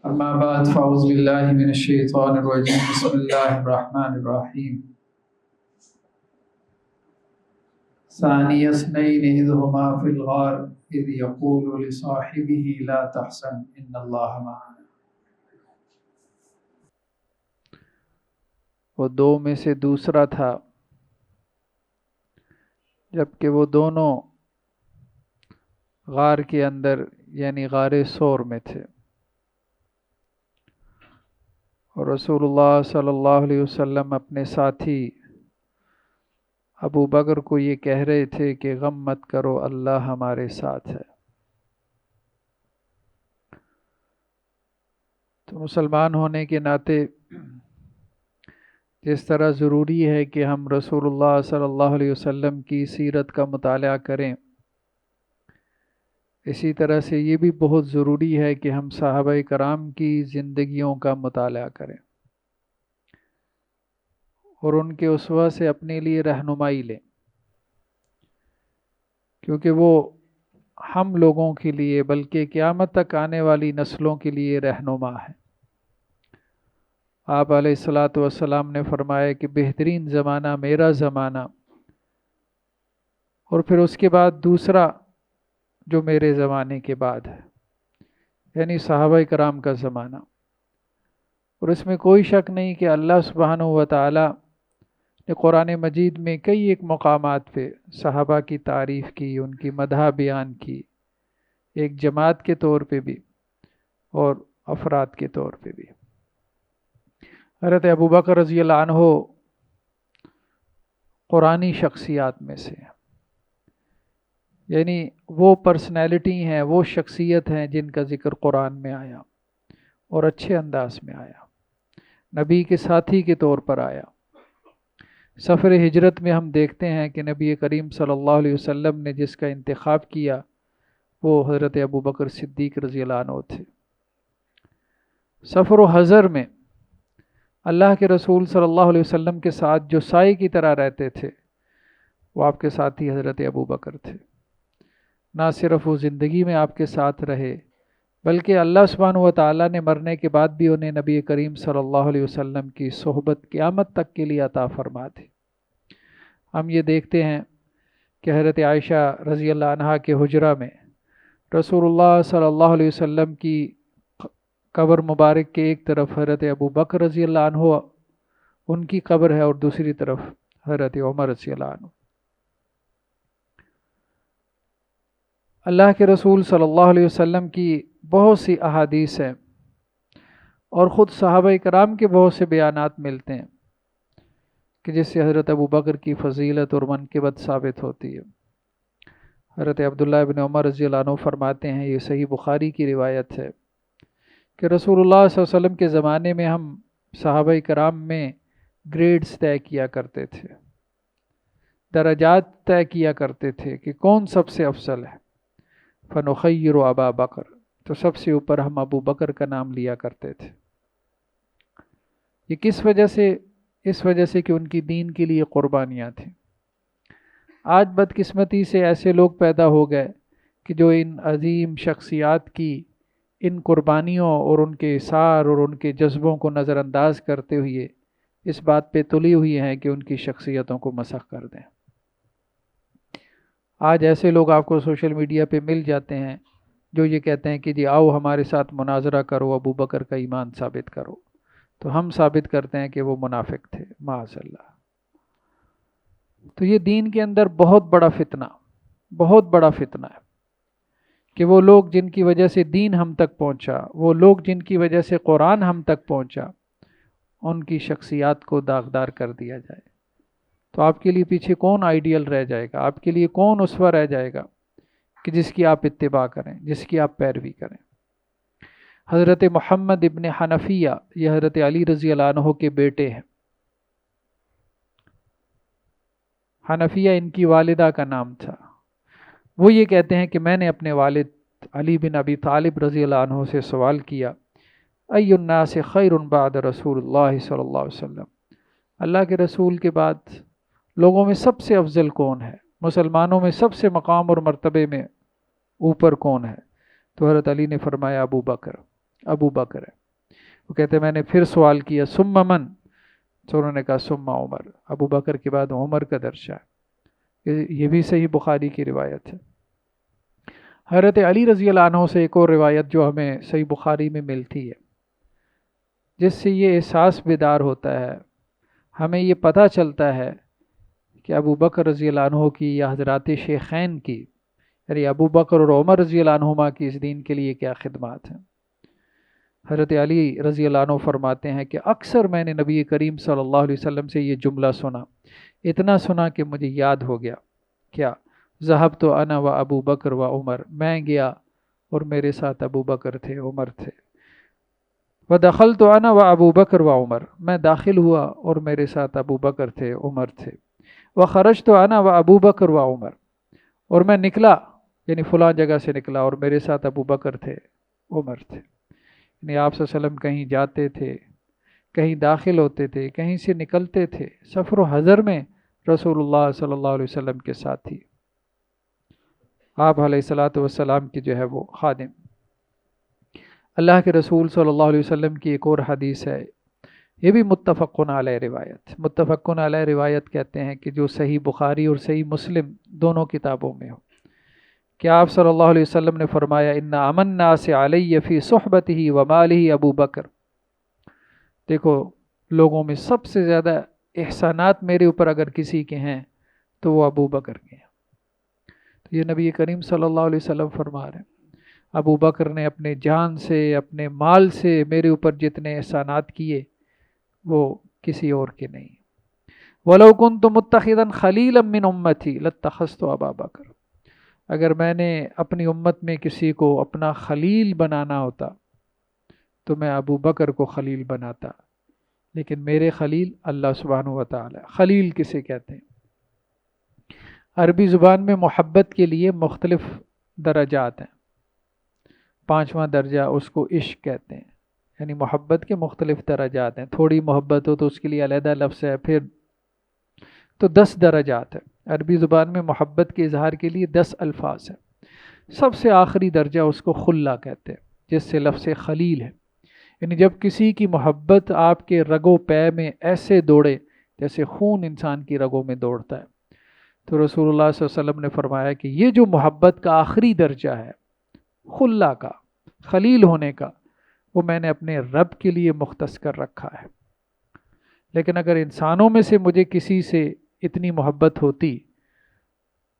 أما بعد فأعوذ بالله من الشيطان الرجيم بسم الله الرحمن الرحيم ثاني اثنين إذ هما في الغار إذ يقول لصاحبه لا تحزن إن الله معنا. وہ دو میں سے دوسرا تھا جبکہ وہ دونوں غار کے اندر یعنی غار ثور میں تھے، اور رسول اللہ صلی اللہ علیہ وسلم اپنے ساتھی ابو بکر کو یہ کہہ رہے تھے کہ غم مت کرو، اللہ ہمارے ساتھ ہے۔ تو مسلمان ہونے کے ناطے جس طرح ضروری ہے کہ ہم رسول اللہ صلی اللہ علیہ وسلم کی سیرت کا مطالعہ کریں، اسی طرح سے یہ بھی بہت ضروری ہے کہ ہم صحابہ کرام کی زندگیوں کا مطالعہ کریں اور ان کے اسوہ سے اپنے لیے رہنمائی لیں، کیونکہ وہ ہم لوگوں کے لیے بلکہ قیامت تک آنے والی نسلوں کے لیے رہنما ہے۔ آپ علیہ الصلاۃ والسلام نے فرمایا کہ بہترین زمانہ میرا زمانہ، اور پھر اس کے بعد دوسرا جو میرے زمانے کے بعد ہے، یعنی صحابہ کرام کا زمانہ۔ اور اس میں کوئی شک نہیں کہ اللہ سبحانہ و تعالی نے قرآن مجید میں کئی ایک مقامات پہ صحابہ کی تعریف کی، ان کی مدح بیان کی، ایک جماعت کے طور پہ بھی اور افراد کے طور پہ بھی۔ حضرت ابوبکر رضی اللہ عنہ قرآنی شخصیات میں سے ہیں، یعنی وہ پرسنالٹی ہیں، وہ شخصیت ہیں جن کا ذکر قرآن میں آیا اور اچھے انداز میں آیا، نبی کے ساتھی کے طور پر آیا۔ سفر ہجرت میں ہم دیکھتے ہیں کہ نبی کریم صلی اللہ علیہ وسلم نے جس کا انتخاب کیا وہ حضرت ابوبکر صدیق رضی اللہ عنہ تھے۔ سفر و حضر میں اللہ کے رسول صلی اللہ علیہ وسلم کے ساتھ جو سائے کی طرح رہتے تھے وہ آپ کے ساتھی حضرت ابوبکر تھے۔ نہ صرف وہ زندگی میں آپ کے ساتھ رہے بلکہ اللہ سبحانہ و تعالیٰ نے مرنے کے بعد بھی انہیں نبی کریم صلی اللہ علیہ وسلم کی صحبت قیامت تک کے لیے عطا فرما دی۔ ہم یہ دیکھتے ہیں کہ حضرت عائشہ رضی اللہ عنہا کے حجرہ میں رسول اللہ صلی اللہ علیہ وسلم کی قبر مبارک کے ایک طرف حضرت ابو بکر رضی اللہ عنہ ان کی قبر ہے اور دوسری طرف حضرت عمر رضی اللہ عنہ۔ اللہ کے رسول صلی اللہ علیہ وسلم کی بہت سی احادیث ہیں اور خود صحابہ کرام کے بہت سے بیانات ملتے ہیں کہ جس سے حضرت ابو بکر کی فضیلت اور منقبت ثابت ہوتی ہے۔ حضرت عبداللہ بن عمر رضی اللہ عنہ فرماتے ہیں، یہ صحیح بخاری کی روایت ہے کہ رسول اللہ صلی اللہ علیہ وسلم کے زمانے میں ہم صحابہ کرام میں گریڈز طے کیا کرتے تھے، درجات طے کیا کرتے تھے کہ کون سب سے افضل ہے۔ فنخیر ابا بکر، تو سب سے اوپر ہم ابو بکر کا نام لیا کرتے تھے۔ یہ کس وجہ سے؟ اس وجہ سے کہ ان کی دین کے لیے قربانیاں تھیں۔ آج بدقسمتی سے ایسے لوگ پیدا ہو گئے کہ جو ان عظیم شخصیات کی ان قربانیوں اور ان کے اثار اور ان کے جذبوں کو نظر انداز کرتے ہوئے اس بات پہ تلی ہوئی ہیں کہ ان کی شخصیتوں کو مسخ کر دیں۔ آج ایسے لوگ آپ کو سوشل میڈیا پہ مل جاتے ہیں جو یہ کہتے ہیں کہ جی آؤ ہمارے ساتھ مناظرہ کرو، ابو بکر کا ایمان ثابت کرو، تو ہم ثابت کرتے ہیں کہ وہ منافق تھے، معاذ اللہ۔ تو یہ دین کے اندر بہت بڑا فتنہ ہے کہ وہ لوگ جن کی وجہ سے دین ہم تک پہنچا، وہ لوگ جن کی وجہ سے قرآن ہم تک پہنچا، ان کی شخصیات کو داغدار کر دیا جائے، تو آپ کے لیے پیچھے کون آئیڈیل رہ جائے گا؟ آپ کے لیے کون اسوہ رہ جائے گا کہ جس کی آپ اتباع کریں، جس کی آپ پیروی کریں؟ حضرت محمد ابن حنفیہ، یہ حضرت علی رضی اللہ عنہ کے بیٹے ہیں۔ حنفیہ ان کی والدہ کا نام تھا۔ وہ یہ کہتے ہیں کہ میں نے اپنے والد علی بن ابی طالب رضی اللہ عنہ سے سوال کیا، ای الناس خیر بعد رسول اللہ صلی اللہ علیہ وسلم، اللہ کے رسول کے بعد لوگوں میں سب سے افضل کون ہے؟ مسلمانوں میں سب سے مقام اور مرتبے میں اوپر کون ہے؟ تو حضرت علی نے فرمایا ابو بکر۔ ابو بکر ہے۔ وہ کہتے ہیں میں نے پھر سوال کیا ثم من، تو انہوں نے کہا ثم عمر، ابو بکر کے بعد عمر کا درجہ ہے۔ یہ بھی صحیح بخاری کی روایت ہے۔ حضرت علی رضی اللہ عنہ سے ایک اور روایت جو ہمیں صحیح بخاری میں ملتی ہے، جس سے یہ احساس بیدار ہوتا ہے، ہمیں یہ پتہ چلتا ہے کہ ابو بکر رضی اللہ عنہ کی یا حضرات شیخین کی، یعنی ابو بکر اور عمر رضی اللہ عنہما کی اس دین کے لیے کیا خدمات ہیں۔ حضرت علی رضی اللہ عنہ فرماتے ہیں کہ اکثر میں نے نبی کریم صلی اللہ علیہ وسلم سے یہ جملہ سنا، اتنا سنا کہ مجھے یاد ہو گیا، کیا؟ ذہبت انا و ابو بکر و عمر، میں گیا اور میرے ساتھ ابو بکر تھے، عمر تھے۔ ودخلت انا و ابو بکر و عمر، میں داخل ہوا اور میرے ساتھ ابو بکر تھے، عمر تھے۔ وخرجت انا و ابو بکر و عمر، اور میں نکلا یعنی فلاں جگہ سے نکلا اور میرے ساتھ ابو بکر تھے، عمر تھے۔ یعنی آپ صلی اللہ علیہ وسلم کہیں جاتے تھے، کہیں داخل ہوتے تھے، کہیں سے نکلتے تھے، سفر و حضر میں رسول اللہ صلی اللہ علیہ وسلم کے ساتھ تھی، آپ علیہ الصلوۃ والسلام کی جو ہے وہ خادم۔ اللہ کے رسول صلی اللہ علیہ وسلم کی ایک اور حدیث ہے، یہ بھی متفقن علیہ روایت، متفقن علیہ روایت کہتے ہیں کہ جو صحیح بخاری اور صحیح مسلم دونوں کتابوں میں ہو، کہ آپ صلی اللہ علیہ وسلم نے فرمایا ان امن الناس علی فی صحبتہ و مالہ ابو بکر، دیکھو لوگوں میں سب سے زیادہ احسانات میرے اوپر اگر کسی کے ہیں تو وہ ابو بکر کے ہیں۔ تو یہ نبی کریم صلی اللہ علیہ وسلم فرما رہے ہیں ابو بکر نے اپنے جان سے، اپنے مال سے میرے اوپر جتنے احسانات کیے وہ کسی اور کے نہیں۔ وَلَوْ كُنْتُ مُتَّخِذًا خَلِيلًا مِّنْ أُمَّتِي لَاتَّخَذْتُ أَبَا بَكْرٍ، اگر میں نے اپنی امت میں کسی کو اپنا خلیل بنانا ہوتا تو میں ابو بکر کو خلیل بناتا، لیکن میرے خلیل اللہ سبحانہ و تعالی۔ خلیل کسے کہتے ہیں؟ عربی زبان میں محبت کے لیے مختلف درجات ہیں، پانچواں درجہ اس کو عشق کہتے ہیں، یعنی محبت کے مختلف درجات ہیں، تھوڑی محبت ہو تو اس کے لیے علیحدہ لفظ ہے، پھر تو 10 درجات ہیں عربی زبان میں محبت کے اظہار کے لیے 10 الفاظ ہیں۔ سب سے آخری درجہ اس کو خلا کہتے ہیں، جس سے لفظ خلیل ہے، یعنی جب کسی کی محبت آپ کے رگو پے میں ایسے دوڑے جیسے خون انسان کی رگوں میں دوڑتا ہے۔ تو رسول اللہ صلی اللہ علیہ وسلم نے فرمایا کہ یہ جو محبت کا آخری درجہ ہے خلا کا، خلیل ہونے کا، وہ میں نے اپنے رب کے لیے مختص کر رکھا ہے۔ لیکن اگر انسانوں میں سے مجھے کسی سے اتنی محبت ہوتی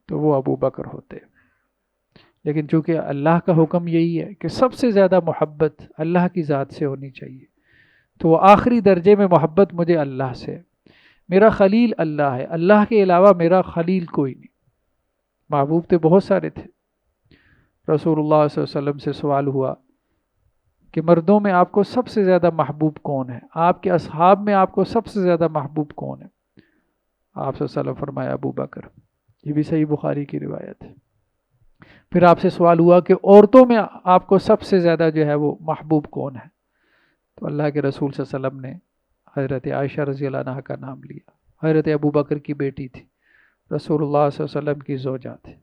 تو وہ ابو بکر ہوتے، لیکن چونکہ اللہ کا حکم یہی ہے کہ سب سے زیادہ محبت اللہ کی ذات سے ہونی چاہیے، تو وہ آخری درجے میں محبت مجھے اللہ سے، میرا خلیل اللہ ہے، اللہ کے علاوہ میرا خلیل کوئی نہیں۔ محبوب تو بہت سارے تھے۔ رسول اللہ صلی اللہ علیہ وسلم سے سوال ہوا کہ مردوں میں آپ کو سب سے زیادہ محبوب کون ہے، آپ کے اصحاب میں آپ کو سب سے زیادہ محبوب کون ہے؟ آپ صلی اللہ علیہ وسلم فرمایا ابو بکر، یہ بھی صحیح بخاری کی روایت ہے۔ پھر آپ سے سوال ہوا کہ عورتوں میں آپ کو سب سے زیادہ جو ہے وہ محبوب کون ہے؟ تو اللہ کے رسول صلی اللہ علیہ وسلم نے حضرت عائشہ رضی اللہ عنہا کا نام لیا، حضرت ابو بکر کی بیٹی تھی، رسول اللہ صلی اللہ علیہ وسلم کی زوجہ تھی۔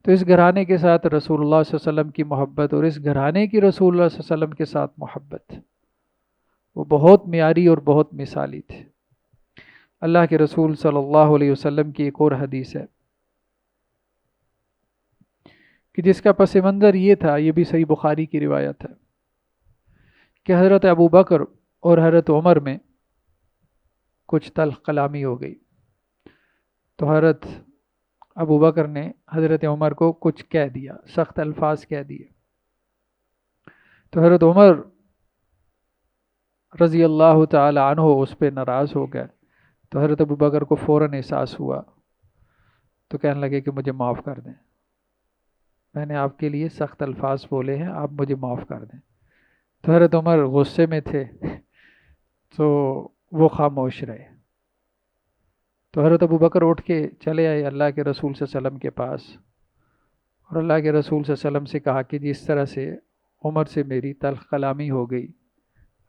تو اس گھرانے کے ساتھ رسول اللہ صلی اللہ علیہ وسلم کی محبت اور اس گھرانے کی رسول اللہ صلی اللہ علیہ وسلم کے ساتھ محبت وہ بہت معیاری اور بہت مثالی تھی۔ اللہ کے رسول صلی اللہ علیہ وسلم کی ایک اور حدیث ہے کہ جس کا پس منظر یہ تھا، یہ بھی صحیح بخاری کی روایت ہے، کہ حضرت ابو بکر اور حضرت عمر میں کچھ تلخ کلامی ہو گئی، تو حضرت ابو بکر نے حضرت عمر کو کچھ کہہ دیا، سخت الفاظ کہہ دیے، تو حضرت عمر رضی اللہ تعالی عنہ اس پہ ناراض ہو گئے۔ تو حضرت ابو بکر کو فوراً احساس ہوا، تو کہنے لگے کہ مجھے معاف کر دیں، میں نے آپ کے لیے سخت الفاظ بولے ہیں، آپ مجھے معاف کر دیں۔ تو حضرت عمر غصے میں تھے تو وہ خاموش رہے۔ تو حضرت ابو بکر اٹھ کے چلے آئے اللہ کے رسول صلی اللہ علیہ وسلم کے پاس، اور اللہ کے رسول صلی اللہ علیہ وسلم سے کہا کہ جس طرح سے عمر سے میری تلخ کلامی ہو گئی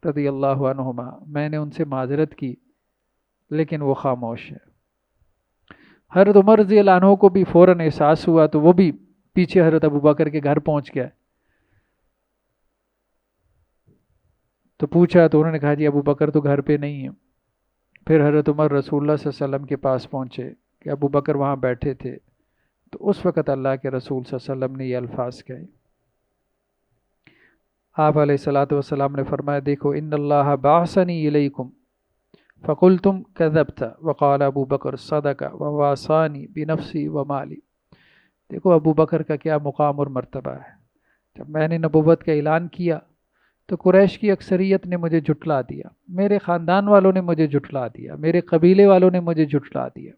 رضی اللہ عنہما، میں نے ان سے معذرت کی لیکن وہ خاموش ہے۔ حضرت عمر رضی اللہ عنہ کو بھی فوراً احساس ہوا، تو وہ بھی پیچھے حضرت ابو بکر کے گھر پہنچ گئے، تو پوچھا تو انہوں نے کہا جی ابو بکر تو گھر پہ نہیں ہے۔ پھر حضرت عمر رسول اللہ صلی اللہ علیہ وسلم کے پاس پہنچے کہ ابو بکر وہاں بیٹھے تھے، تو اس وقت اللہ کے رسول صلی اللہ علیہ وسلم نے یہ الفاظ کہے۔ آپ علیہ الصلوۃ والسلام نے فرمایا دیکھو ان اللہ بعثنی الیکم فقلتم کذبت وقال ابو بکر صدق وواسانی بنفسی ومالی۔ دیکھو ابو بکر کا کیا مقام اور مرتبہ ہے۔ جب میں نے نبوت کا اعلان کیا تو قریش کی اکثریت نے مجھے جھٹلا دیا، میرے خاندان والوں نے مجھے جھٹلا دیا، میرے قبیلے والوں نے مجھے جھٹلا دیا۔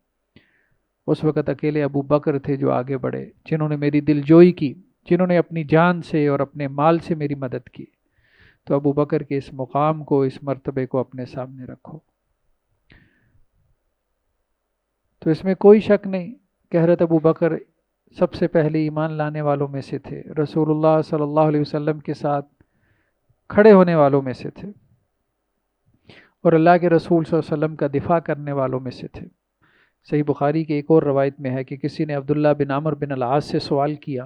اس وقت اکیلے ابو بکر تھے جو آگے بڑھے، جنہوں نے میری دل جوئی کی، جنہوں نے اپنی جان سے اور اپنے مال سے میری مدد کی۔ تو ابو بکر کے اس مقام کو، اس مرتبے کو اپنے سامنے رکھو۔ تو اس میں کوئی شک نہیں کہ حضرت ابو بکر سب سے پہلے ایمان لانے والوں میں سے تھے، رسول اللہ صلی اللہ علیہ وسلم کے ساتھ کھڑے ہونے والوں میں سے تھے، اور اللہ کے رسول صلی اللہ علیہ وسلم کا دفاع کرنے والوں میں سے تھے۔ صحیح بخاری کے ایک اور روایت میں ہے کہ کسی نے عبداللہ بن عمرو بن العاص سے سوال کیا،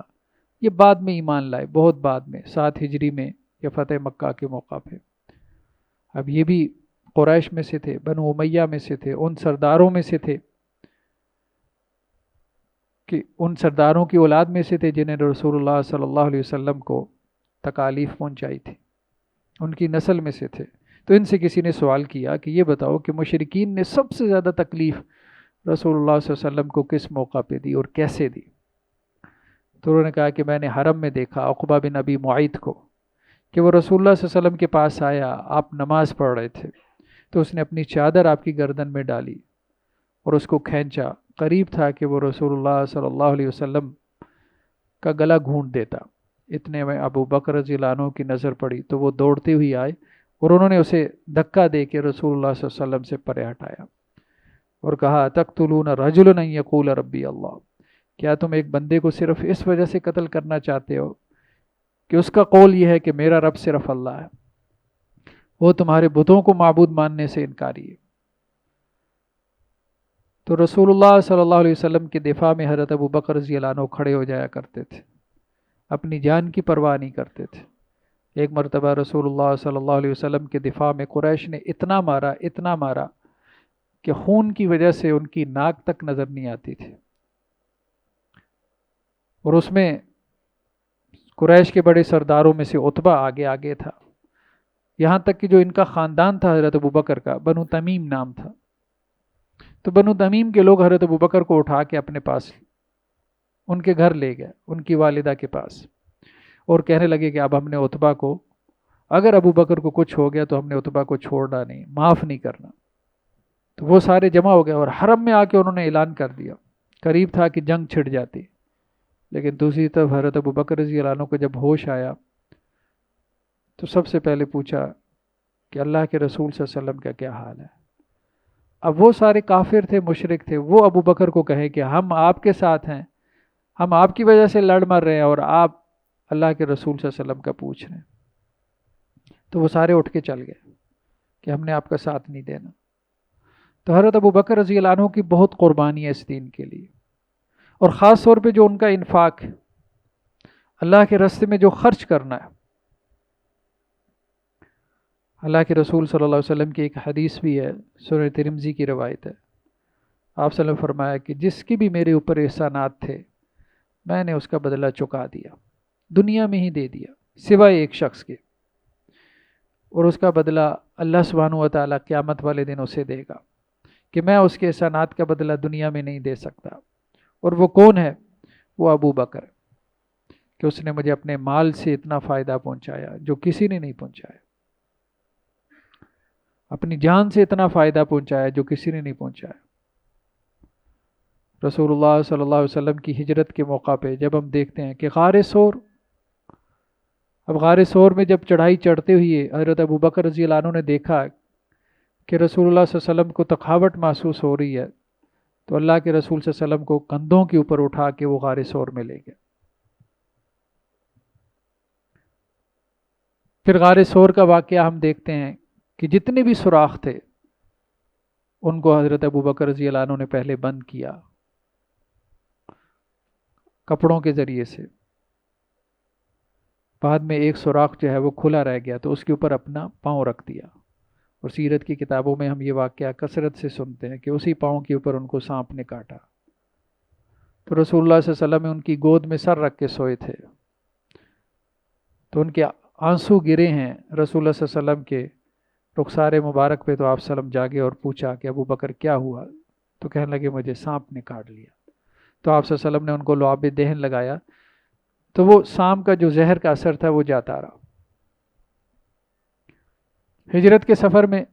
یہ بعد میں ایمان لائے، بہت بعد میں، 7 ہجری میں یا فتح مکہ کے موقع پہ۔ اب یہ بھی قریش میں سے تھے، بنو امیہ میں سے تھے، ان سرداروں میں سے تھے، کہ ان سرداروں کی اولاد میں سے تھے جنہیں رسول اللہ صلی اللہ علیہ وسلم کو تکالیف پہنچائی تھی، ان کی نسل میں سے تھے۔ تو ان سے کسی نے سوال کیا کہ یہ بتاؤ کہ مشرکین نے سب سے زیادہ تکلیف رسول اللہ صلی اللہ علیہ وسلم کو کس موقع پہ دی اور کیسے دی؟ تو انہوں نے کہا کہ میں نے حرم میں دیکھا عقبہ بن ابی معیط کو کہ وہ رسول اللہ صلی اللہ علیہ وسلم کے پاس آیا، آپ نماز پڑھ رہے تھے، تو اس نے اپنی چادر آپ کی گردن میں ڈالی اور اس کو کھینچا، قریب تھا کہ وہ رسول اللہ صلی اللہ علیہ وسلم کا گلا گھونٹ دیتا۔ اتنے میں ابو بکر رضی اللہ عنہ کی نظر پڑی تو وہ دوڑتے ہوئے آئے اور انہوں نے اسے دھکا دے کے رسول اللہ صلی اللہ علیہ وسلم سے پرے ہٹایا اور کہا تقتلون رجلا ان یقول ربی اللہ، کیا تم ایک بندے کو صرف اس وجہ سے قتل کرنا چاہتے ہو کہ اس کا قول یہ ہے کہ میرا رب صرف اللہ ہے، وہ تمہارے بتوں کو معبود ماننے سے انکاری ہے؟ تو رسول اللہ صلی اللہ علیہ وسلم کے دفاع میں حضرت ابو بکر رضی اللہ عنہ کھڑے ہو جایا کرتے تھے، اپنی جان کی پرواہ نہیں کرتے تھے۔ ایک مرتبہ رسول اللہ صلی اللہ علیہ وسلم کے دفاع میں قریش نے اتنا مارا کہ خون کی وجہ سے ان کی ناک تک نظر نہیں آتی تھی، اور اس میں قریش کے بڑے سرداروں میں سے عتبہ آگے تھا، یہاں تک کہ جو ان کا خاندان تھا حضرت ابو بکر کا، بنو تمیم نام تھا، تو بنو تمیم کے لوگ حضرت ابو بکر کو اٹھا کے اپنے پاس ان کے گھر لے گئے، ان کی والدہ کے پاس، اور کہنے لگے کہ اب ہم نے عتبہ کو، اگر ابو بکر کو کچھ ہو گیا تو ہم نے عتبہ کو چھوڑنا نہیں، معاف نہیں کرنا۔ تو وہ سارے جمع ہو گئے اور حرم میں آ کے انہوں نے اعلان کر دیا، قریب تھا کہ جنگ چھڑ جاتی۔ لیکن دوسری طرف حضرت ابو بکر رضی اللہ عنہ کو جب ہوش آیا تو سب سے پہلے پوچھا کہ اللہ کے رسول صلی اللہ علیہ وسلم کا کیا حال ہے؟ اب وہ سارے کافر تھے، مشرک تھے، وہ ابو بکر کو کہیں کہ ہم آپ کے ساتھ ہیں، ہم آپ کی وجہ سے لڑ مر رہے ہیں، اور آپ اللہ کے رسول صلی اللہ علیہ وسلم کا پوچھ رہے ہیں۔ تو وہ سارے اٹھ کے چل گئے کہ ہم نے آپ کا ساتھ نہیں دینا۔ تو حضرت ابو بکر رضی اللہ عنہ کی بہت قربانی ہے اس دین کے لیے، اور خاص طور پہ جو ان کا انفاق ہے، اللہ کے راستے میں جو خرچ کرنا ہے۔ اللہ کے رسول صلی اللہ علیہ وسلم کی ایک حدیث بھی ہے، سنن ترمذی کی روایت ہے، آپ صلی اللہ علیہ وسلم نے فرمایا کہ جس کی بھی میرے اوپر احسانات تھے میں نے اس کا بدلہ چکا دیا، دنیا میں ہی دے دیا، سوائے ایک شخص کے، اور اس کا بدلہ اللہ سبحانہ و تعالیٰ قیامت والے دن اسے دے گا کہ میں اس کے احسانات کا بدلہ دنیا میں نہیں دے سکتا۔ اور وہ کون ہے؟ وہ ابو بکر، کہ اس نے مجھے اپنے مال سے اتنا فائدہ پہنچایا جو کسی نے نہیں پہنچایا، اپنی جان سے اتنا فائدہ پہنچایا جو کسی نے نہیں پہنچایا۔ رسول اللہ صلی اللہ علیہ وسلم کی ہجرت کے موقع پہ جب ہم دیکھتے ہیں کہ غار ثور، اب غار ثور میں جب چڑھائی چڑھتے ہوئے حضرت ابو بکر رضی اللہ عنہ نے دیکھا کہ رسول اللہ صلی اللہ علیہ وسلم کو تھکاوٹ محسوس ہو رہی ہے، تو اللہ کے رسول صلی اللہ علیہ وسلم کو کندھوں کے اوپر اٹھا کے وہ غار ثور میں لے گئے۔ پھر غار ثور کا واقعہ ہم دیکھتے ہیں کہ جتنے بھی سوراخ تھے ان کو حضرت ابو بکر رضی اللہ عنہ نے پہلے بند کیا کپڑوں کے ذریعے سے، بعد میں ایک سوراخ جو ہے وہ کھلا رہ گیا تو اس کے اوپر اپنا پاؤں رکھ دیا، اور سیرت کی کتابوں میں ہم یہ واقعہ کثرت سے سنتے ہیں کہ اسی پاؤں کے اوپر ان کو سانپ نے کاٹا، تو رسول اللہ صلی اللہ علیہ وسلم ان کی گود میں سر رکھ کے سوئے تھے، تو ان کے آنسو گرے ہیں رسول اللہ صلی اللہ علیہ وسلم کے رخسار مبارک پہ، تو آپ صلی اللہ علیہ وسلم جاگے اور پوچھا کہ ابو بکر کیا ہوا؟ تو کہنے لگے مجھے سانپ نے کاٹ لیا، تو آپ صلی اللہ علیہ وسلم نے ان کو لعاب دہن لگایا، تو وہ سانپ کا جو زہر کا اثر تھا وہ جاتا رہا۔ ہجرت کے سفر میں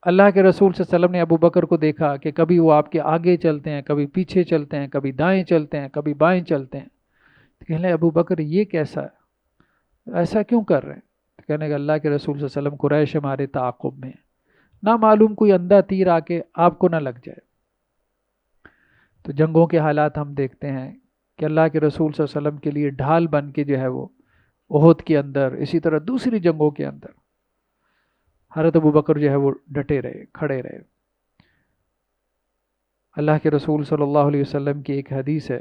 اللہ کے رسول صلی اللہ علیہ وسلم نے ابو بکر کو دیکھا کہ کبھی وہ آپ کے آگے چلتے ہیں، کبھی پیچھے چلتے ہیں، کبھی دائیں چلتے ہیں، کبھی بائیں چلتے ہیں، تو کہنے لگے ابو بکر یہ کیسا ہے، ایسا کیوں کر رہے ہیں؟ تو کہنے لگے اللہ کے رسول صلی اللہ علیہ وسلم قریش ہمارے تعاقب میں، نہ معلوم کوئی اندھا تیر آ کے آپ کو نہ لگ جائے۔ تو جنگوں کے حالات ہم دیکھتے ہیں کہ اللہ کے رسول صلی اللہ علیہ وسلم کے لیے ڈھال بن کے جو ہے وہ احد کے اندر، اسی طرح دوسری جنگوں کے اندر حضرت ابو بکر جو ہے وہ ڈٹے رہے، کھڑے رہے۔ اللہ کے رسول صلی اللہ علیہ وسلم کی ایک حدیث ہے،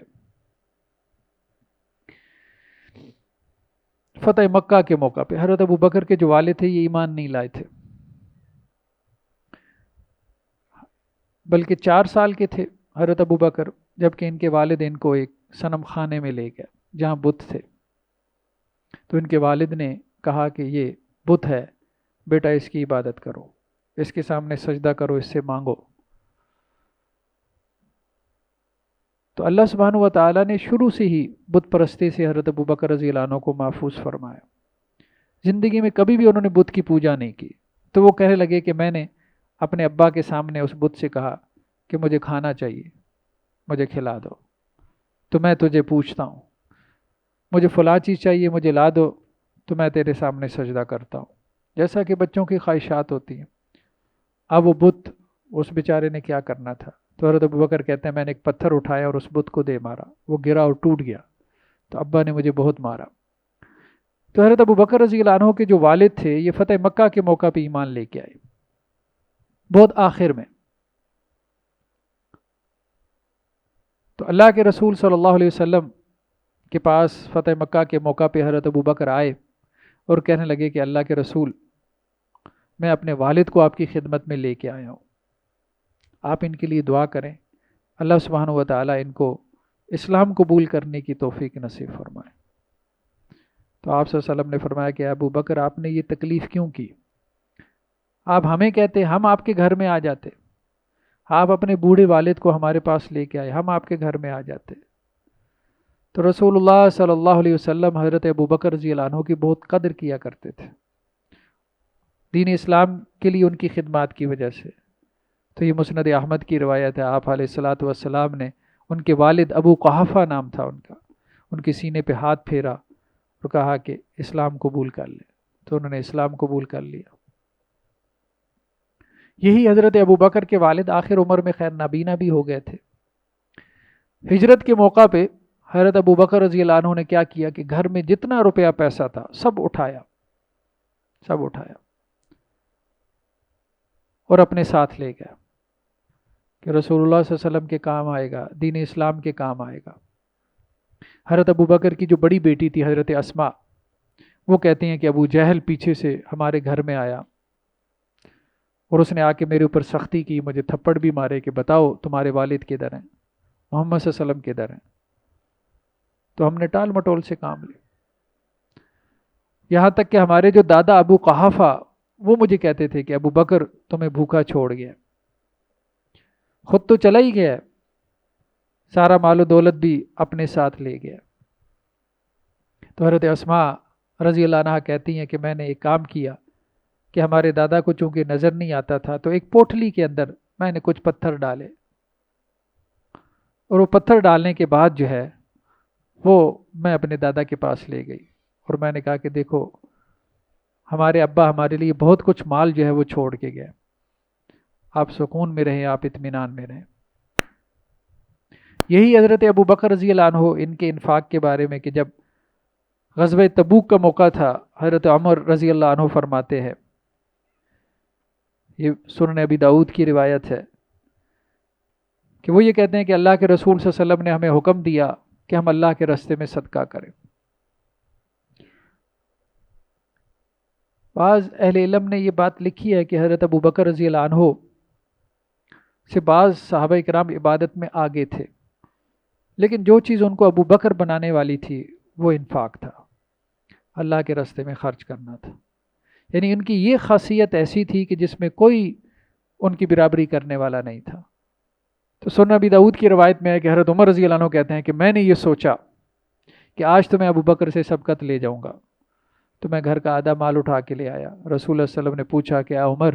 فتح مکہ کے موقع پہ حضرت ابو بکر کے جو والد تھے یہ ایمان نہیں لائے تھے، بلکہ 4 سال کے تھے حضرت ابو بکر جبکہ ان کے والد ان کو ایک صنم خانے میں لے گئے جہاں بت تھے، تو ان کے والد نے کہا کہ یہ بت ہے بیٹا، اس کی عبادت کرو، اس کے سامنے سجدہ کرو، اس سے مانگو۔ تو اللہ سبحانہ و تعالیٰ نے شروع سے ہی بت پرستی سے حضرت ابو بکر رضی اللہ عنہ کو محفوظ فرمایا، زندگی میں کبھی بھی انہوں نے بت کی پوجا نہیں کی۔ تو وہ کہنے لگے کہ میں نے اپنے ابا کے سامنے اس بت سے کہا کہ مجھے کھانا چاہیے، مجھے کھلا دو، تو میں تجھے پوچھتا ہوں، مجھے فلاں چیز چاہیے، مجھے لا دو، تو میں تیرے سامنے سجدہ کرتا ہوں، جیسا کہ بچوں کی خواہشات ہوتی ہیں۔ اب وہ بت اس بیچارے نے کیا کرنا تھا، تو حضرت ابو بکر کہتے ہیں میں نے ایک پتھر اٹھایا اور اس بت کو دے مارا، وہ گرا اور ٹوٹ گیا، تو ابا نے مجھے بہت مارا۔ تو حضرت ابو بکر رضی اللہ عنہ کے جو والد تھے یہ فتح مکہ کے موقع پہ ایمان لے کے آئے، بہت آخر میں۔ تو اللہ کے رسول صلی اللہ علیہ وسلم کے پاس فتح مکہ کے موقع پہ حضرت ابو بکر آئے اور کہنے لگے کہ اللہ کے رسول، میں اپنے والد کو آپ کی خدمت میں لے کے آیا ہوں، آپ ان کے لیے دعا کریں، اللہ سبحانہ و تعالیٰ ان کو اسلام قبول کرنے کی توفیق نصیب فرمائے۔ تو آپ صلی اللہ علیہ وسلم نے فرمایا کہ ابو بکر آپ نے یہ تکلیف کیوں کی؟ آپ ہمیں کہتے ہم آپ کے گھر میں آ جاتے، آپ اپنے بوڑھے والد کو ہمارے پاس لے کے آئے، ہم آپ کے گھر میں آ جاتے۔ تو رسول اللہ صلی اللہ علیہ وسلم حضرت ابو بکر رضی اللہ عنہ کی بہت قدر کیا کرتے تھے، دین اسلام کے لیے ان کی خدمات کی وجہ سے۔ تو یہ مسند احمد کی روایت ہے، آپ علیہ الصلاۃ والسلام نے ان کے والد ابو قحافہ نام تھا ان کا، ان کے سینے پہ ہاتھ پھیرا اور کہا کہ اسلام قبول کر لے، تو انہوں نے اسلام قبول کر لیا۔ یہی حضرت ابو بکر کے والد آخر عمر میں خیر نابینا بھی ہو گئے تھے۔ ہجرت کے موقع پہ حضرت ابو بکر رضی اللہ عنہ نے کیا کیا کہ گھر میں جتنا روپیہ پیسہ تھا سب اٹھایا اور اپنے ساتھ لے گیا کہ رسول اللہ صلی اللہ علیہ وسلم کے کام آئے گا، دین اسلام کے کام آئے گا۔ حضرت ابو بکر کی جو بڑی بیٹی تھی حضرت اسما، وہ کہتے ہیں کہ ابو جہل پیچھے سے ہمارے گھر میں آیا اور اس نے آ کے میرے اوپر سختی کی، مجھے تھپڑ بھی مارے کہ بتاؤ تمہارے والد کدھر ہیں، محمد صلی اللہ علیہ وسلم کدھر ہیں؟ تو ہم نے ٹال مٹول سے کام لے، یہاں تک کہ ہمارے جو دادا ابو قحافہ وہ مجھے کہتے تھے کہ ابو بکر تمہیں بھوکا چھوڑ گیا، خود تو چلا ہی گیا، سارا مال و دولت بھی اپنے ساتھ لے گیا۔ تو حضرت اسما رضی اللہ عنہا کہتی ہیں کہ میں نے ایک کام کیا کہ ہمارے دادا کو چونکہ نظر نہیں آتا تھا تو ایک پوٹلی کے اندر میں نے کچھ پتھر ڈالے، اور وہ پتھر ڈالنے کے بعد جو ہے وہ میں اپنے دادا کے پاس لے گئی اور میں نے کہا کہ دیکھو ہمارے ابا ہمارے لیے بہت کچھ مال جو ہے وہ چھوڑ کے گئے، آپ سکون میں رہیں، آپ اطمینان میں رہیں۔ یہی حضرت ابو بکر رضی اللہ عنہ ان کے انفاق کے بارے میں کہ جب غزوہ تبوک کا موقع تھا، حضرت عمر رضی اللہ عنہ فرماتے ہیں، یہ سنن ابی داؤد کی روایت ہے کہ وہ یہ کہتے ہیں کہ اللہ کے رسول صلی اللہ علیہ وسلم نے ہمیں حکم دیا کہ ہم اللہ کے راستے میں صدقہ کریں۔ بعض اہل علم نے یہ بات لکھی ہے کہ حضرت ابو بکر رضی اللہ عنہ سے بعض صحابہ کرام عبادت میں آگے تھے، لیکن جو چیز ان کو ابو بکر بنانے والی تھی وہ انفاق تھا، اللہ کے راستے میں خرچ کرنا تھا. یعنی ان کی یہ خاصیت ایسی تھی کہ جس میں کوئی ان کی برابری کرنے والا نہیں تھا. تو سنن ابی داؤد کی روایت میں ہے کہ حضرت عمر رضی اللہ عنہ کہتے ہیں کہ میں نے یہ سوچا کہ آج تو میں ابو بکر سے سبقت لے جاؤں گا، تو میں گھر کا آدھا مال اٹھا کے لے آیا. رسول اللہ صلی اللہ علیہ وسلم نے پوچھا کہ عمر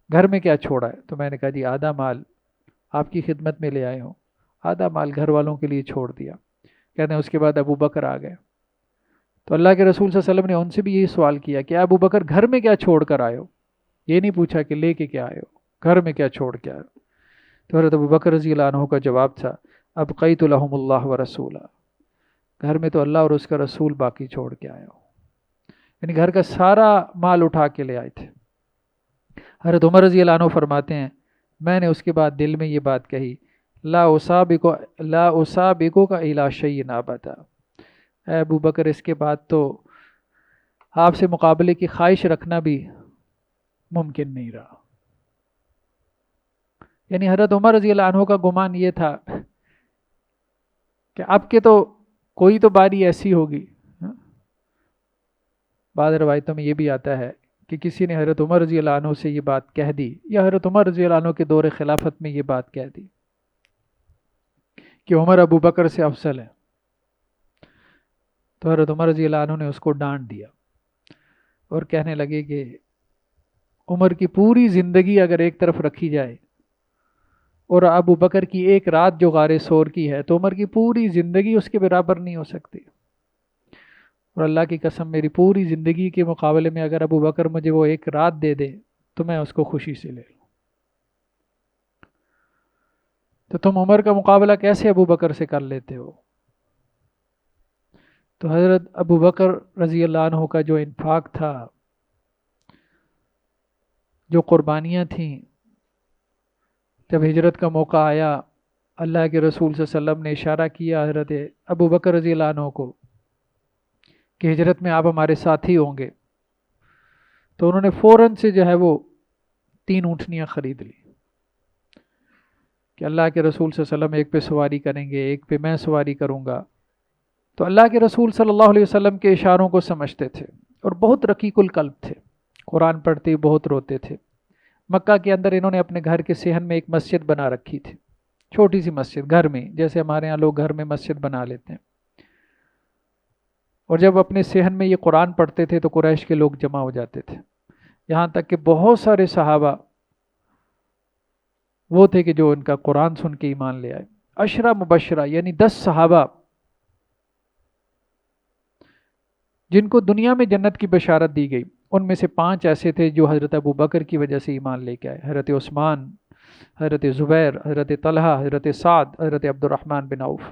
گھر میں کیا چھوڑا ہے؟ تو میں نے کہا جی آدھا مال آپ کی خدمت میں لے آئے ہوں، آدھا مال گھر والوں کے لیے چھوڑ دیا. کہتے ہیں اس کے بعد ابو بکر آ گئے، تو اللہ کے رسول صلی اللہ علیہ وسلم نے ان سے بھی یہی سوال کیا کہ ابو بکر گھر میں کیا چھوڑ کر آئے ہو؟ یہ نہیں پوچھا کہ لے کے کیا آئے ہو، گھر میں کیا چھوڑ کے آئے ہو. تو حضرت ابو بکر رضی اللہ عنہ کا جواب تھا ابقیت لہم اللہ ورسولہ، گھر میں تو اللہ اور اس کا رسول باقی چھوڑ کے آئے ہو. یعنی گھر کا سارا مال اٹھا کے لے آئے تھے. حضرت عمر رضی اللہ عنہ فرماتے ہیں میں نے اس کے بعد دل میں یہ بات کہی لا اسابقو کا الی شیء ابدا، اے ابو بکر اس کے بعد تو آپ سے مقابلے کی خواہش رکھنا بھی ممکن نہیں رہا. یعنی حضرت عمر رضی اللہ عنہ کا گمان یہ تھا کہ اب کے تو کوئی تو باری ایسی ہوگی. بعض روایتوں میں یہ بھی آتا ہے کہ کسی نے حضرت عمر رضی اللہ عنہ سے یہ بات کہہ دی، یا حضرت عمر رضی اللہ عنہ کے دور خلافت میں یہ بات کہہ دی کہ عمر ابو بکر سے افضل ہے. تو حضرت عمر رضی اللہ عنہ نے اس کو ڈانٹ دیا اور کہنے لگے کہ عمر کی پوری زندگی اگر ایک طرف رکھی جائے اور ابو بکر کی ایک رات جو غار ثور کی ہے تو عمر کی پوری زندگی اس کے برابر نہیں ہو سکتی. اور اللہ کی قسم میری پوری زندگی کے مقابلے میں اگر ابو بکر مجھے وہ ایک رات دے دے تو میں اس کو خوشی سے لے لوں. تو تم عمر کا مقابلہ کیسے ابو بکر سے کر لیتے ہو؟ تو حضرت ابو بکر رضی اللہ عنہ کا جو انفاق تھا، جو قربانیاں تھیں، جب ہجرت کا موقع آیا اللہ کے رسول صلی اللہ علیہ وسلم نے اشارہ کیا حضرت ابو بکر رضی اللہ عنہ کو کہ ہجرت میں آپ ہمارے ساتھی ہوں گے، تو انہوں نے فوراً سے جو ہے وہ 3 اونٹنیاں خرید لی کہ اللہ کے رسول صلی اللہ علیہ وسلم ایک پہ سواری کریں گے، ایک پہ میں سواری کروں گا. تو اللہ کے رسول صلی اللہ علیہ وسلم کے اشاروں کو سمجھتے تھے اور بہت رقیق القلب تھے، قرآن پڑھتے بہت روتے تھے. مکہ کے اندر انہوں نے اپنے گھر کے صحن میں ایک مسجد بنا رکھی تھی، چھوٹی سی مسجد گھر میں، جیسے ہمارے ہاں لوگ گھر میں مسجد بنا لیتے ہیں. اور جب اپنے صحن میں یہ قرآن پڑھتے تھے تو قریش کے لوگ جمع ہو جاتے تھے، یہاں تک کہ بہت سارے صحابہ وہ تھے کہ جو ان کا قرآن سن کے ایمان لے آئے. 10 مبشرہ یعنی 10 صحابہ جن کو دنیا میں جنت کی بشارت دی گئی، ان میں سے 5 ایسے تھے جو حضرت ابو بکر کی وجہ سے ایمان لے کے آئے. حضرت عثمان، حضرت زبیر، حضرت طلحہ، حضرت سعد، حضرت عبد الرحمن بن عوف.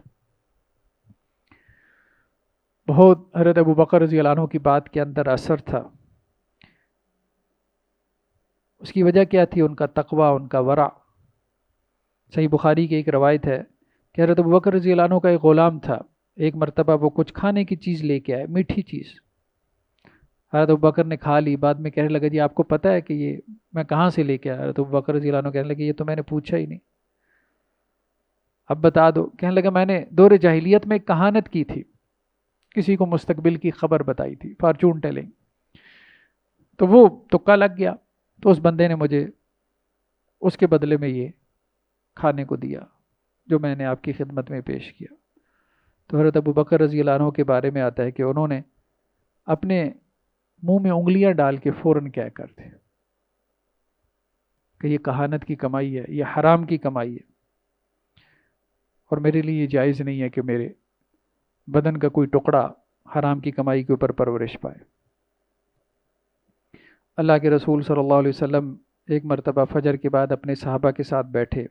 بہت حضرت ابو بکر رضی اللہ عنہ کی بات کے اندر اثر تھا. اس کی وجہ کیا تھی؟ ان کا تقوی، ان کا ورع. صحیح بخاری کی ایک روایت ہے کہ حضرت ابو بکر رضی اللہ عنہ کا ایک غلام تھا، ایک مرتبہ وہ کچھ کھانے کی چیز لے کے آئے، میٹھی چیز. حضرت ابو بکر نے کھا لی، بعد میں کہنے لگا جی آپ کو پتہ ہے کہ یہ میں کہاں سے لے کے آیا؟ حضرت ابو بکر رضی اللہ عنہ کہنے لگے یہ تو میں نے پوچھا ہی نہیں، اب بتا دو. کہنے لگا میں نے دور جاہلیت میں ایک کہانت کی تھی، کسی کو مستقبل کی خبر بتائی تھی، فارچون ٹیلنگ، تو وہ تکا لگ گیا، تو اس بندے نے مجھے اس کے بدلے میں یہ کھانے کو دیا جو میں نے آپ کی خدمت میں پیش کیا. تو حضرت ابو بکر رضی اللہ عنہ کے بارے میں آتا ہے کہ انہوں نے اپنے منہ میں انگلیاں ڈال کے فوراً کہہ کرتے کہ یہ کہانت کی کمائی ہے، یہ حرام کی کمائی ہے، اور میرے لیے یہ جائز نہیں ہے کہ میرے بدن کا کوئی ٹکڑا حرام کی کمائی کے اوپر پرورش پائے. اللہ کے رسول صلی اللہ علیہ وسلم ایک مرتبہ فجر کے بعد اپنے صحابہ کے ساتھ بیٹھے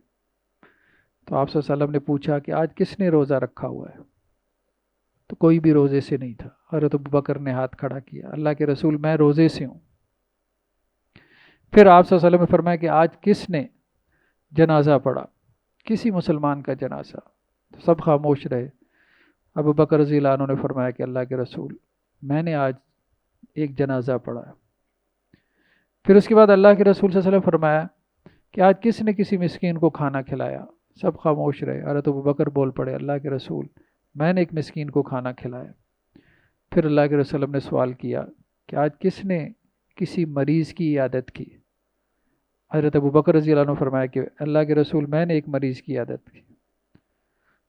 تو آپ صلی اللہ علیہ وسلم نے پوچھا کہ آج کس نے روزہ رکھا ہوا ہے؟ تو کوئی بھی روزے سے نہیں تھا. حضرت ابو بکر نے ہاتھ کھڑا کیا، اللہ کے رسول میں روزے سے ہوں. پھر آپ صلی اللہ علیہ وسلم نے فرمایا کہ آج کس نے جنازہ پڑھا؟ کسی مسلمان کا جنازہ؟ تو سب خاموش رہے. ابو بکر رضی اللہ عنہ نے فرمایا کہ اللہ کے رسول میں نے آج ایک جنازہ پڑھا. پھر اس کے بعد اللہ کے رسول صلی اللہ علیہ وسلم فرمایا کہ آج کس نے کسی مسکین کو کھانا کھلایا؟ سب خاموش رہے۔ حضرت ابوبکر بول پڑے، اللہ کے رسول میں نے ایک مسکین کو کھانا کھلایا۔ پھر اللہ کے رسول نے سوال کیا کہ آج کس نے کسی مریض کی عیادت کی؟ حضرت ابوبکر رضی اللہ عنہ فرمایا کہ اللہ کے رسول میں نے ایک مریض کی عیادت کی۔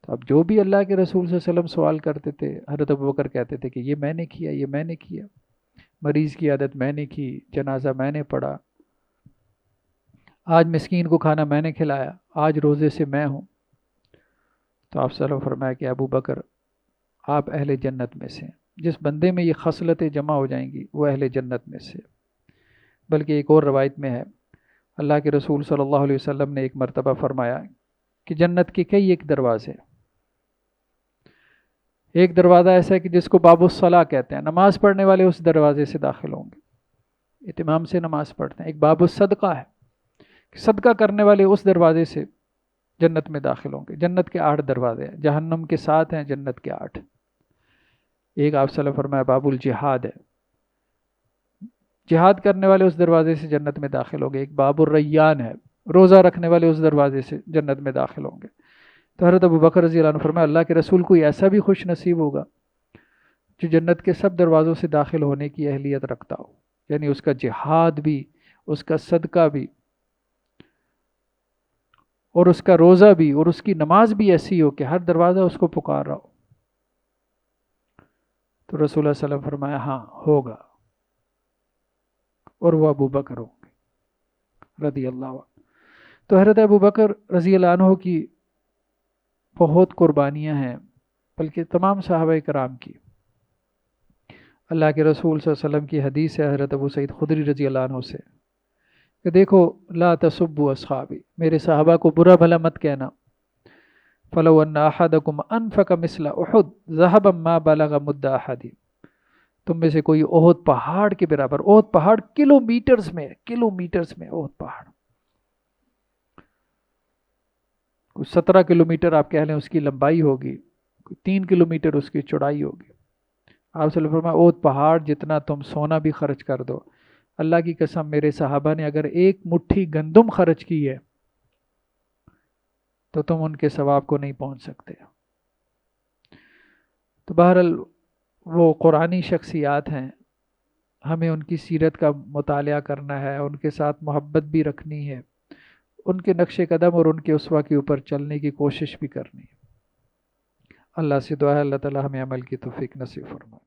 تو اب جو بھی اللہ کے رسول صلی اللہ علیہ وسلم سوال کرتے تھے، حضرت ابوبکر کہتے تھے کہ یہ میں نے کیا، یہ میں نے کیا، مریض کی عیادت میں نے کی، جنازہ میں نے پڑھا، آج مسکین کو کھانا میں نے کھلایا، آج روزے سے میں ہوں۔ تو آپ صلی اللہ علیہ وسلم فرمایا کہ ابو بکر آپ اہل جنت میں سے ہیں۔ جس بندے میں یہ خصلتیں جمع ہو جائیں گی وہ اہل جنت میں سے۔ بلکہ ایک اور روایت میں ہے، اللہ کے رسول صلی اللہ علیہ وسلم نے ایک مرتبہ فرمایا کہ جنت کے کئی ایک دروازے، ایک دروازہ ایسا ہے کہ جس کو باب الصلاح کہتے ہیں، نماز پڑھنے والے اس دروازے سے داخل ہوں گے، اہتمام سے نماز پڑھتے ہیں۔ ایک باب الصدقہ ہے کہ صدقہ کرنے والے اس دروازے سے جنت میں داخل ہوں گے۔ جنت کے 8 دروازے ہیں، جہنم کے 7 ہیں، جنت کے 8۔ ایک آپ صلی اللہ علیہ وسلم فرمایا باب الجہاد ہے، جہاد کرنے والے اس دروازے سے جنت میں داخل ہوں گے۔ ایک باب الریان ہے، روزہ رکھنے والے اس دروازے سے جنت میں داخل ہوں گے۔ تو حضرت ابوبکر رضی اللہ عنہ فرمایا اللہ کے رسول کوئی ایسا بھی خوش نصیب ہوگا جو جنت کے سب دروازوں سے داخل ہونے کی اہلیت رکھتا ہو، یعنی اس کا جہاد بھی، اس کا صدقہ بھی، اور اس کا روزہ بھی، اور اس کی نماز بھی ایسی ہو کہ ہر دروازہ اس کو پکار رہا ہو۔ تو رسول اللہ صلی اللہ علیہ وسلم فرمایا ہاں ہوگا، اور وہ ابو بکر ہوں گے رضی اللہ عنہ۔ تو حضرت ابو بکر رضی اللہ عنہ کی بہت قربانیاں ہیں، بلکہ تمام صحابہ کرام کی۔ اللہ کے رسول صلی اللہ علیہ وسلم کی حدیث ہے حضرت ابو سعید خدری رضی اللہ عنہ سے کہ دیکھو لا تسبوا اصحابی، میرے صحابہ کو برا بھلا مت کہنا، فلو ان احدکم انفق مثل احد ذهبا ما بلغ مد احدهم، تم میں سے کوئی احد پہاڑ کے برابر، احد پہاڑ کلومیٹرز میں، کلومیٹرز میں احد پہاڑ، کوئی 17 کلومیٹر آپ کہہ لیں اس کی لمبائی ہوگی، کوئی 3 کلومیٹر اس کی چوڑائی ہوگی۔ آپ صلی اللہ علیہ وسلم فرمایا احد پہاڑ جتنا تم سونا بھی خرچ کر دو، اللہ کی قسم میرے صحابہ نے اگر ایک مٹھی گندم خرچ کی ہے تو تم ان کے ثواب کو نہیں پہنچ سکتے۔ تو بہرحال وہ قرآنی شخصیات ہیں، ہمیں ان کی سیرت کا مطالعہ کرنا ہے، ان کے ساتھ محبت بھی رکھنی ہے، ان کے نقش قدم اور ان کے اسوہ کے اوپر چلنے کی کوشش بھی کرنی ہے۔ اللہ سے دعا ہے اللہ تعالی ہمیں عمل کی توفیق نصیب فرمائے۔